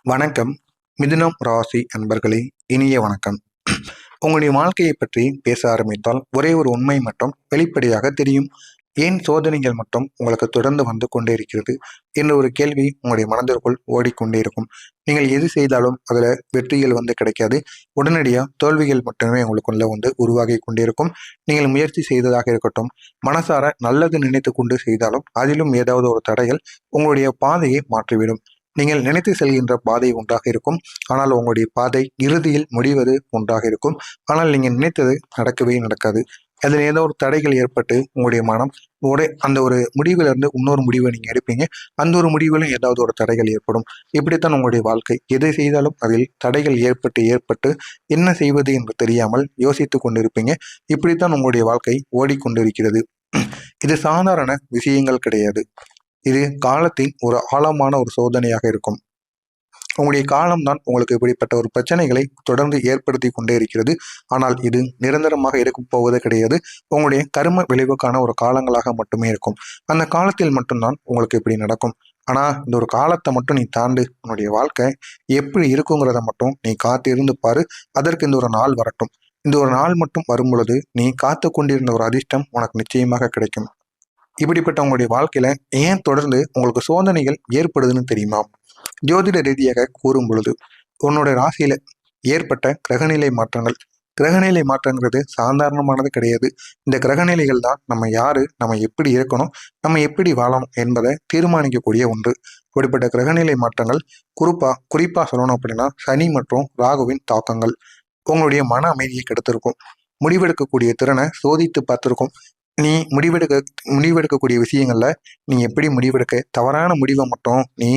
வணக்கம். மிதுனம் ராசி அன்பர்களே, இனிய வணக்கம். உங்களுடைய வாழ்க்கையை பற்றி பேச ஆரம்பித்தால் ஒரே ஒரு உண்மை மட்டும் வெளிப்படையாக தெரியும். ஏன் சோதனைகள் மட்டும் உங்களுக்கு தொடர்ந்து வந்து கொண்டே இருக்கிறது என்ற ஒரு கேள்வி உங்களுடைய மனதிற்குள் ஓடிக்கொண்டே இருக்கும். நீங்கள் எது செய்தாலும் அதில் வெற்றிகள் வந்து கிடைக்காது. உடனடியாக தோல்விகள் மட்டுமே உங்களுக்குள்ள வந்து உருவாகி கொண்டே இருக்கும். நீங்கள் முயற்சி செய்ததாக இருக்கட்டும், மனசார நல்லது நினைத்து கொண்டு செய்தாலும் அதிலும் ஏதாவது ஒரு தடைகள் உங்களுடைய பாதையை மாற்றிவிடும். நீங்கள் நினைத்து செல்கின்ற பாதை ஒன்றாக இருக்கும். ஆனால் உங்களுடைய பாதை இறுதியில் முடிவது ஒன்றாக இருக்கும். ஆனால் நீங்கள் நினைத்தது நடக்கவே நடக்காது. அதில் ஏதோ ஒரு தடைகள் ஏற்பட்டு உங்களுடைய மனம் அந்த ஒரு முடிவிலிருந்து இன்னொரு முடிவை நீங்கள் எடுப்பீங்க. அந்த ஒரு முடிவிலும் ஏதாவது ஒரு தடைகள் ஏற்படும். இப்படித்தான் உங்களுடைய வாழ்க்கை. எதை செய்தாலும் அதில் தடைகள் ஏற்பட்டு ஏற்பட்டு என்ன செய்வது என்று தெரியாமல் யோசித்து கொண்டிருப்பீங்க. இப்படித்தான் உங்களுடைய வாழ்க்கை ஓடிக்கொண்டிருக்கிறது. இது சாதாரண விஷயங்கள் கிடையாது. இது காலத்தின் ஒரு ஆழமான ஒரு சோதனையாக இருக்கும். உங்களுடைய காலம்தான் உங்களுக்கு இப்படிப்பட்ட ஒரு பிரச்சனைகளை தொடர்ந்து ஏற்படுத்தி கொண்டே இருக்கிறது. ஆனால் இது நிரந்தரமாக இருக்கும் போவது கிடையாது. உங்களுடைய கர்ம விளைவுக்கான ஒரு காலங்களாக மட்டுமே இருக்கும். அந்த காலத்தில் மட்டும்தான் உங்களுக்கு இப்படி நடக்கும். ஆனால் இந்த ஒரு காலத்தை மட்டும் நீ தாண்டு உன்னுடைய வாழ்க்கை எப்படி இருக்குங்கிறத மட்டும் நீ காத்து இருந்து பாரு. அதற்கு இந்த ஒரு நாள் வரட்டும். இந்த ஒரு நாள் மட்டும் வரும் பொழுது நீ காத்து கொண்டிருந்த ஒரு அதிர்ஷ்டம் உனக்கு நிச்சயமாக கிடைக்கும். இப்படிப்பட்ட உங்களுடைய வாழ்க்கையில ஏன் தொடர்ந்து உங்களுக்கு சோதனைகள் ஏற்படுதுன்னு தெரியுமா? ஜோதிட ரீதியாக கூறும் பொழுது உன்னோட ராசியில ஏற்பட்ட கிரகநிலை மாற்றங்கள். கிரகநிலை மாற்றங்கிறது சாதாரணமானது கிடையாது. இந்த கிரகநிலைகள் தான் நம்ம யாரு, நம்ம எப்படி இருக்கணும், நம்ம எப்படி வாழணும் என்பதை தீர்மானிக்கக்கூடிய ஒன்று. இப்படிப்பட்ட கிரகநிலை மாற்றங்கள் குறிப்பா சொல்லணும் அப்படின்னா சனி மற்றும் ராகுவின் தாக்கங்கள் உங்களுடைய மன அமைதியை கெடுத்திருக்கும். முடிவெடுக்கக்கூடிய திறனை சோதித்து பார்த்திருக்கும். நீ முடிவெடுக்கக்கூடிய விஷயங்கள்ல நீ எப்படி முடிவெடுக்க தவறான முடிவை மட்டும் நீ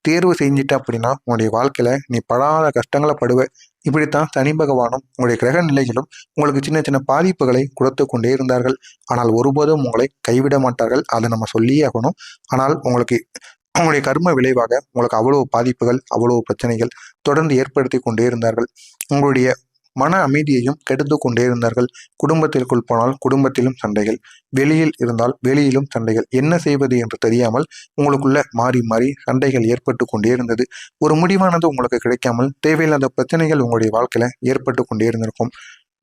தேர்வு செஞ்சிட்ட அப்படின்னா உன்னுடைய வாழ்க்கையில நீ படாத கஷ்டங்களை படுவ. இப்படித்தான் சனி பகவானும் உங்களுடைய கிரக நிலைகளும் உங்களுக்கு சின்ன சின்ன பாதிப்புகளை கொடுத்து கொண்டே இருந்தார்கள். ஆனால் ஒருபோதும் உங்களை கைவிட மாட்டார்கள். அதை நம்ம சொல்லியே ஆகணும். ஆனால் உங்களுடைய கர்ம விளைவாக உங்களுக்கு அவ்வளவு பாதிப்புகள், அவ்வளவு பிரச்சனைகள் தொடர்ந்து ஏற்படுத்தி கொண்டே இருந்தார்கள். உங்களுடைய மன அமைதியையும் கெடுத்து கொண்டே இருந்தார்கள். குடும்பத்திற்குள் போனால் குடும்பத்திலும் சண்டைகள், வெளியில் இருந்தால் வெளியிலும் சண்டைகள். என்ன செய்வது என்று தெரியாமல் உங்களுக்குள்ள மாறி மாறி சண்டைகள் ஏற்பட்டு கொண்டே இருந்தது. ஒரு முடிவானது உங்களுக்கு கிடைக்காமல் தேவையில்லாத பிரச்சனைகள் உங்களுடைய வாழ்க்கையில ஏற்பட்டு கொண்டே இருந்திருக்கும்.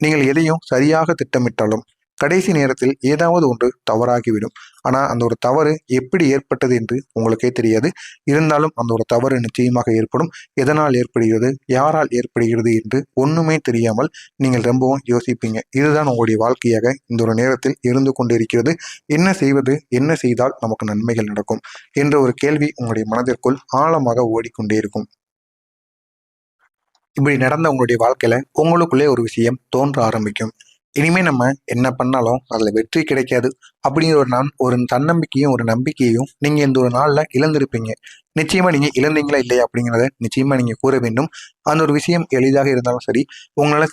நீங்கள் எதையும் சரியாக திட்டமிட்டாலும் கடைசி நேரத்தில் ஏதாவது ஒன்று தவறாகிவிடும். ஆனா அந்த ஒரு தவறு எப்படி ஏற்பட்டது என்று உங்களுக்கே தெரியாது. இருந்தாலும் அந்த ஒரு தவறு நிச்சயமாக ஏற்படும். எதனால் ஏற்படுகிறது, யாரால் ஏற்படுகிறது என்று ஒண்ணுமே தெரியாமல் நீங்கள் ரொம்பவும் யோசிப்பீங்க. இதுதான் உங்களுடைய வாழ்க்கையாக இந்த ஒரு நேரத்தில் இருந்து கொண்டிருக்கிறது. என்ன செய்வது, என்ன செய்தால் நமக்கு நன்மைகள் நடக்கும் என்ற ஒரு கேள்வி உங்களுடைய மனதிற்குள் ஆழமாக ஓடிக்கொண்டே இருக்கும். இப்படி நடந்த உங்களுடைய வாழ்க்கையில உங்களுக்குள்ளே ஒரு விஷயம் தோன்ற ஆரம்பிக்கும். இனிமே நம்ம என்ன பண்ணாலும் அதுல வெற்றி கிடைக்காது அப்படிங்கிற ஒரு தன்னம்பிக்கையும் ஒரு நம்பிக்கையையும் நீங்க இந்த ஒரு நாள்ல இழந்திருப்பீங்க. நிச்சயமா நீங்க இழந்தீங்களா இல்லையா அப்படிங்கிறத நிச்சயமா நீங்க கூற வேண்டும். அந்த ஒரு விஷயம் எளிதாக இருந்தாலும் சரி, உங்களால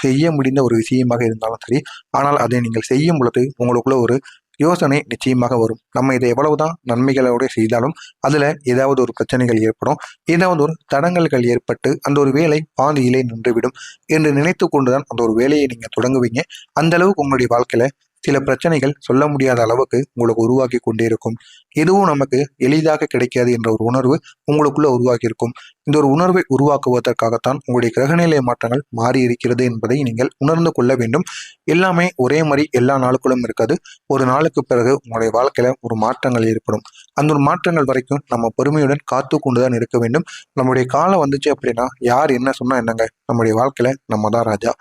செய்ய முடிந்த ஒரு விஷயமாக இருந்தாலும் சரி, ஆனால் அதை நீங்கள் செய்யும் பொழுது உங்களுக்குள்ள ஒரு யோசனை நிச்சயமாக வரும். நம்ம இதை எவ்வளவுதான் நன்மைகளோட செய்தாலும் அதுல ஏதாவது ஒரு பிரச்சனைகள் ஏற்படும். ஏதாவது ஒரு தடங்கல்கள் ஏற்பட்டு அந்த ஒரு வேலை பாதியிலே நின்றுவிடும் என்று நினைத்து கொண்டுதான் அந்த ஒரு வேலையை நீங்க தொடங்குவீங்க. அந்த அளவுக்கு உங்களுடைய வாழ்க்கையில சில பிரச்சனைகள் சொல்ல முடியாத அளவுக்கு உங்களுக்கு உருவாக்கி கொண்டே இருக்கும். எதுவும் நமக்கு எளிதாக கிடைக்காது என்ற ஒரு உணர்வு உங்களுக்குள்ள உருவாக்கி இருக்கும். இந்த ஒரு உணர்வை உருவாக்குவதற்காகத்தான் உங்களுடைய கிரகநிலை மாற்றங்கள் மாறி இருக்கிறது என்பதை நீங்கள் உணர்ந்து கொள்ள வேண்டும். எல்லாமே ஒரே மாதிரி எல்லா நாளுக்குள்ளும் இருக்காது. ஒரு நாளுக்கு பிறகு உங்களுடைய வாழ்க்கையில ஒரு மாற்றங்கள் ஏற்படும். அந்த ஒரு மாற்றங்கள் வரைக்கும் நம்ம பொறுமையுடன் காத்து கொண்டுதான் இருக்க வேண்டும். நம்முடைய காலம் வந்துச்சு அப்படின்னா யார் என்ன சொன்னா என்னங்க, நம்முடைய வாழ்க்கையில நம்ம தான் ராஜா.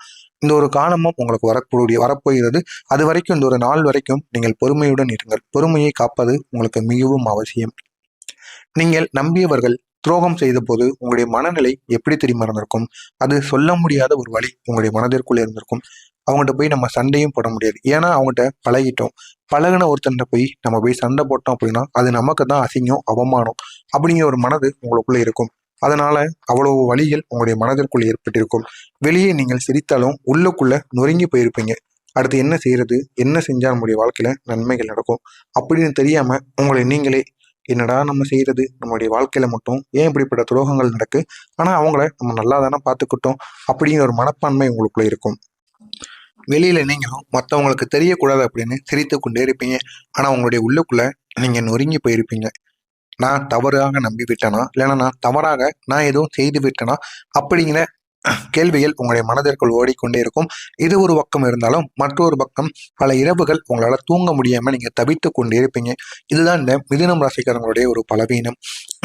இந்த ஒரு காலமும் உங்களுக்கு வரப்போகிறது. அது வரைக்கும் இந்த ஒரு நாள் வரைக்கும் நீங்கள் பொறுமையுடன் இருங்கள். பொறுமையை காப்பது உங்களுக்கு மிகவும் அவசியம். நீங்கள் நம்பியவர்கள் துரோகம் செய்த போது உங்களுடைய மனநிலை எப்படி தெரியுமா இருந்திருக்கும்? அது சொல்ல முடியாத ஒரு வழி உங்களுடைய மனதிற்குள்ளே இருந்திருக்கும். அவங்ககிட்ட போய் நம்ம சண்டையும் போட முடியாது. ஏன்னா அவங்ககிட்ட பழகிட்டோம். பழகின ஒருத்தன்ட்ட போய் நம்ம போய் சண்டை போட்டோம் அப்படின்னா அது நமக்கு தான் அசிங்கம், அவமானம் அப்படிங்கிற ஒரு மனது உங்களுக்குள்ள இருக்கும். அதனால அவ்வளவு வழிகள் உங்களுடைய மனதிற்குள் ஏற்பட்டிருக்கும். வெளியே நீங்கள் சிரித்தாலும் உள்ளுக்குள்ள நொறுங்கி போயிருப்பீங்க. அடுத்து என்ன செய்யறது, என்ன செஞ்சா நம்முடைய வாழ்க்கையில நன்மைகள் நடக்கும் அப்படின்னு தெரியாம உங்களை நீங்களே என்னடா நம்ம செய்யறது, நம்மளுடைய வாழ்க்கையில மட்டும் ஏன் இப்படிப்பட்ட துரோகங்கள் நடக்கு, ஆனா அவங்கள நம்ம நல்லா தானே பார்த்துக்கிட்டோம் அப்படிங்கிற ஒரு மனப்பான்மை உங்களுக்குள்ள இருக்கும். வெளியில நீங்களும் மற்றவங்களுக்கு தெரியக்கூடாது அப்படின்னு சிரித்து கொண்டே இருப்பீங்க. ஆனா உங்களுடைய உள்ளுக்குள்ள நீங்க நொறுங்கி போயிருப்பீங்க. நான் தவறாக நம்பி விட்டேனா, இல்லைன்னா நான் தவறாக நான் எதுவும் செய்து விட்டேனா அப்படிங்கிற கேள்விகள் உங்களுடைய மனதிற்குள் ஓடிக்கொண்டே இருக்கும். இது ஒரு பக்கம் இருந்தாலும் மற்றொரு பக்கம் பல இரவுகள் உங்களால தூங்க முடியாம நீங்க தவித்து கொண்டே இருப்பீங்க. இதுதான் இந்த மிதுனம் ராசிக்காரங்களுடைய ஒரு பலவீனம்.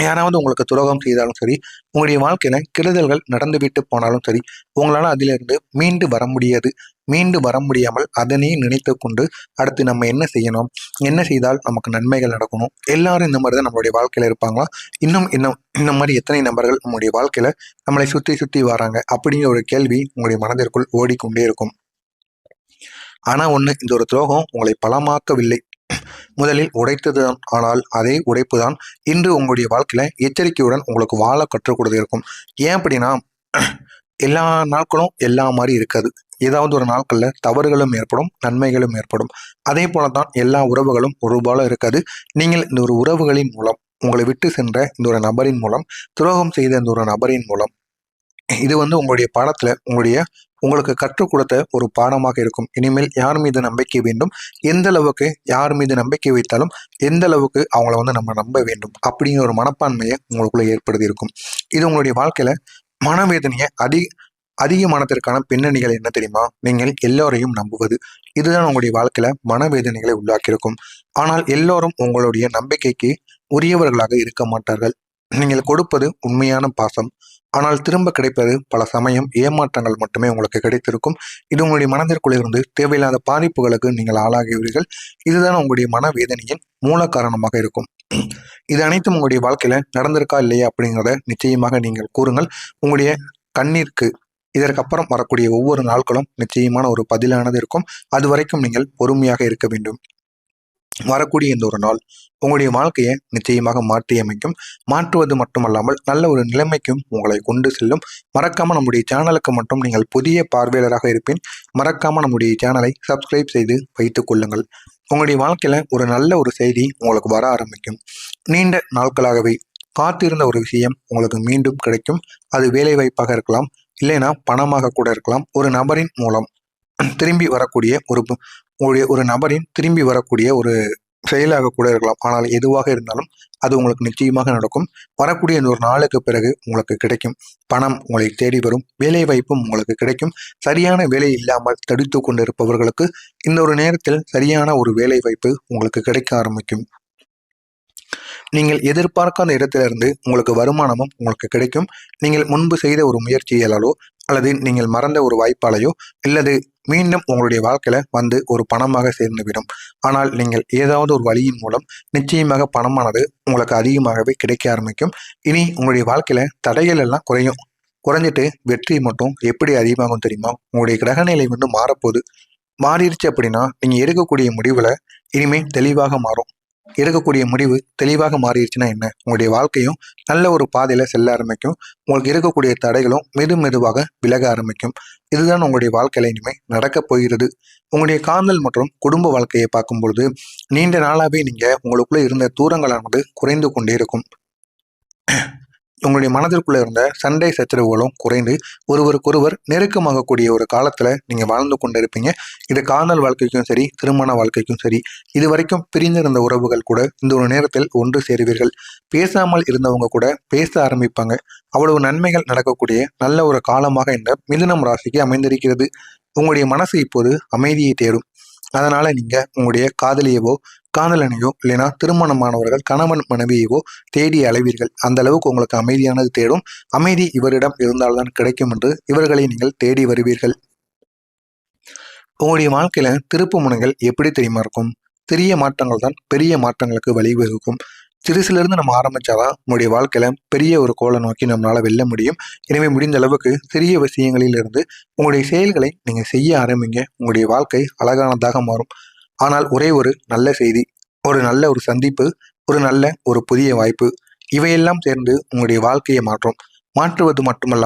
யாராவது உங்களுக்கு துரோகம் செய்தாலும் சரி, உங்களுடைய வாழ்க்கையில கெடுதல்கள் நடந்துவிட்டு போனாலும் சரி, உங்களால அதிலிருந்து மீண்டு வர முடியாது. மீண்டு வர முடியாமல் அதனையே நினைத்து கொண்டு அடுத்து நம்ம என்ன செய்யணும், என்ன செய்தால் நமக்கு நன்மைகள் நடக்கணும், எல்லாரும் இந்த மாதிரி தான் நம்மளுடைய வாழ்க்கையில இருப்பாங்களா, இன்னும் இன்னும் இந்த மாதிரி எத்தனை நபர்கள் நம்முடைய வாழ்க்கையில நம்மளை சுத்தி சுத்தி வராங்க அப்படிங்கிற ஒரு கேள்வி உங்களுடைய மனதிற்குள் ஓடிக்கொண்டே இருக்கும். ஆனா ஒண்ணு, இந்த ஒரு துரோகம் உங்களை பலமாக்கவில்லை, முதலில் உடைத்ததுதான். ஆனால் அதே உடைப்புதான் இன்று உங்களுடைய வாழ்க்கையில எச்சரிக்கையுடன் உங்களுக்கு வாழ கற்றுக் கொடுத்து இருக்கும். ஏன் அப்படின்னா, எல்லா நாட்களும் எல்லா மாதிரி இருக்காது. ஏதாவது ஒரு நாட்கள்ல தவறுகளும் ஏற்படும், நன்மைகளும் ஏற்படும். அதே போலதான் எல்லா உறவுகளும் ஒரு போல இருக்காது. நீங்கள் இந்த ஒரு உறவுகளின் மூலம், உங்களை விட்டு சென்ற இந்த ஒரு நபரின் மூலம், துரோகம் செய்த இந்த ஒரு நபரின் மூலம், இது உங்களுடைய பாடத்துல உங்களுக்கு கற்றுக் கொடுத்த ஒரு பாடமாக இருக்கும். இனிமேல் யார் மீது நம்பிக்கை வேண்டும், எந்த அளவுக்கு யார் மீது நம்பிக்கை வைத்தாலும் எந்த அளவுக்கு அவங்கள நம்ம நம்ப வேண்டும் அப்படிங்கிற ஒரு மனப்பான்மையை உங்களுக்குள்ள ஏற்படுத்தி இருக்கும். இது உங்களுடைய வாழ்க்கையில மனவேதனையை அதிகமானதற்கான பின்னணிகள் என்ன தெரியுமா? நீங்கள் எல்லோரையும் நம்புவது. இதுதான் உங்களுடைய வாழ்க்கையில மனவேதனைகளை உண்டாக்கியிருக்கும். ஆனால் எல்லோரும் உங்களுடைய நம்பிக்கைக்கு உரியவர்களாக இருக்க மாட்டார்கள். நீங்கள் கொடுப்பது உண்மையான பாசம், ஆனால் திரும்ப கிடைப்பது பல சமயம் ஏமாற்றங்கள் மட்டுமே உங்களுக்கு கிடைத்திருக்கும். இது உங்களுடைய மனதிற்குள் இருந்து தேவையில்லாத பாதிப்புகளுக்கு நீங்கள் ஆளாகுவீர்கள். இதுதான் உங்களுடைய மனவேதனையின் மூல காரணமாக இருக்கும். இது அனைத்தும் உங்களுடைய வாழ்க்கையில நடந்திருக்கா இல்லையா அப்படிங்கிறத நிச்சயமாக நீங்கள் கூறுங்கள். உங்களுடைய கண்ணீருக்கு இதற்கப்புறம் வரக்கூடிய ஒவ்வொரு நாட்களும் நிச்சயமான ஒரு பதிலானது இருக்கும். அது வரைக்கும் நீங்கள் பொறுமையாக இருக்க வேண்டும். வரக்கூடிய இந்த ஒரு நாள் உங்களுடைய வாழ்க்கையை நிச்சயமாக மாற்றி அமைக்கும். மாற்றுவது மட்டுமல்லாமல் நல்ல ஒரு நிலைமைக்கும் உங்களை கொண்டு செல்லும். மறக்காம நம்முடைய சேனலுக்கு மட்டும் நீங்கள் புதிய பார்வையாளராக இருப்பேன். மறக்காம நம்முடைய சேனலை சப்ஸ்கிரைப் செய்து வைத்துக் கொள்ளுங்கள். உங்களுடைய வாழ்க்கையில ஒரு நல்ல ஒரு செய்தி உங்களுக்கு வர ஆரம்பிக்கும். நீண்ட நாட்களாகவே காத்திருந்த ஒரு விஷயம் உங்களுக்கு மீண்டும் கிடைக்கும். அது வேலை வாய்ப்பாக இருக்கலாம், இல்லைன்னா பணமாக கூட இருக்கலாம். ஒரு நபரின் மூலம் திரும்பி வரக்கூடிய ஒரு நபரின் திரும்பி வரக்கூடிய ஒரு செயலாக கூட இருக்கலாம். ஆனால் எதுவாக இருந்தாலும் அது உங்களுக்கு நிச்சயமாக நடக்கும். வரக்கூடிய இந்த ஒரு நாளுக்கு பிறகு உங்களுக்கு கிடைக்கும். பணம் உங்களை தேடி வரும். வேலை வாய்ப்பும் உங்களுக்கு கிடைக்கும். சரியான வேலை இல்லாமல் தடுத்து கொண்டிருப்பவர்களுக்கு இந்த ஒரு நேரத்தில் சரியான ஒரு வேலை வாய்ப்பு உங்களுக்கு கிடைக்க ஆரம்பிக்கும். நீங்கள் எதிர்பார்க்காத இடத்திலிருந்து உங்களுக்கு வருமானமும் உங்களுக்கு கிடைக்கும். நீங்கள் முன்பு செய்த ஒரு முயற்சியாலோ அல்லது நீங்கள் மறந்த ஒரு வாய்ப்பாலையோ அல்லது மீண்டும் உங்களுடைய வாழ்க்கையில ஒரு பணமாக சேர்ந்துவிடும். ஆனால் நீங்கள் ஏதாவது ஒரு வழியின் மூலம் நிச்சயமாக பணமானது உங்களுக்கு அதிகமாகவே கிடைக்க ஆரம்பிக்கும். இனி உங்களுடைய வாழ்க்கையில தடைகள் எல்லாம் குறைஞ்சிட்டு வெற்றி மட்டும் எப்படி அதிகமாகும் தெரியுமா? உங்களுடைய கிரகநிலை மாறப்போகுது. மாறிடுச்சு அப்படின்னா நீங்க எடுக்கக்கூடிய முடிவுல இனிமே தெளிவாக மாறும். எடுக்கக்கூடிய முடிவு தெளிவாக மாறிடுச்சுன்னா என்ன, உங்களுடைய வாழ்க்கையும் நல்ல ஒரு பாதையில செல்ல ஆரம்பிக்கும். உங்களுக்கு இருக்கக்கூடிய தடைகளும் மெதுவாக விலக ஆரம்பிக்கும். இதுதான் உங்களுடைய வாழ்க்கையில இனிமே நடக்கப் போகிறது. உங்களுடைய காதல் மற்றும் குடும்ப வாழ்க்கையை பார்க்கும் பொழுது நீண்ட நாளாவே நீங்க உங்களுக்குள்ள இருந்த தூரங்களானது குறைந்து கொண்டே இருக்கும். உங்களுடைய மனதிற்குள்ள இருந்த சண்டை சச்சரவுகளும் குறைந்து ஒருவருக்கொருவர் நெருக்கமாகக்கூடிய ஒரு காலத்துல நீங்க வாழ்ந்து கொண்டிருப்பீங்க. இது காதல் வாழ்க்கைக்கும் சரி, திருமண வாழ்க்கைக்கும் சரி, இது வரைக்கும் பிரிந்திருந்த உறவுகள் கூட இந்த ஒரு நேரத்தில் ஒன்று சேருவீர்கள். பேசாமல் இருந்தவங்க கூட பேச ஆரம்பிப்பாங்க. அவ்வளவு நன்மைகள் நடக்கக்கூடிய நல்ல ஒரு காலமாக இந்த மிதுனம் ராசிக்கு அமைந்திருக்கிறது. உங்களுடைய மனசு இப்போது அமைதியை தேடும். அதனால நீங்க உங்களுடைய காதலியவோ காதலனையோ இல்லைனா திருமணமானவர்கள் கணவன் மனைவியவோ தேடி அலைவீர்கள். அந்த அளவுக்கு உங்களுக்கு அமைதியானது தேடும். அமைதி இவரிடம் இருந்தால்தான் கிடைக்கும் என்று இவர்களை நீங்கள் தேடி வருவீர்கள். உங்களுடைய வாழ்க்கையில திருப்பு முனைகள் எப்படி தெரியுமா இருக்கும்? சிறிய மாற்றங்கள் தான் பெரிய மாற்றங்களுக்கு வழிவகுக்கும். சிறுசிலிருந்து நம்ம ஆரம்பிச்சாதான் நம்முடைய வாழ்க்கையில பெரிய ஒரு கோலை நோக்கி நம்மளால வெல்ல முடியும். எனவே முடிந்த அளவுக்கு சிறிய விஷயங்களில் இருந்து உங்களுடைய செயல்களை நீங்க செய்ய ஆரம்பிங்க. உங்களுடைய வாழ்க்கை அழகானதாக மாறும். ஆனால் ஒரே ஒரு நல்ல செய்தி, ஒரு நல்ல ஒரு சந்திப்பு, ஒரு நல்ல ஒரு புதிய வாய்ப்பு, இவையெல்லாம் சேர்ந்து உங்களுடைய வாழ்க்கையை மாற்றுவது மட்டுமல்ல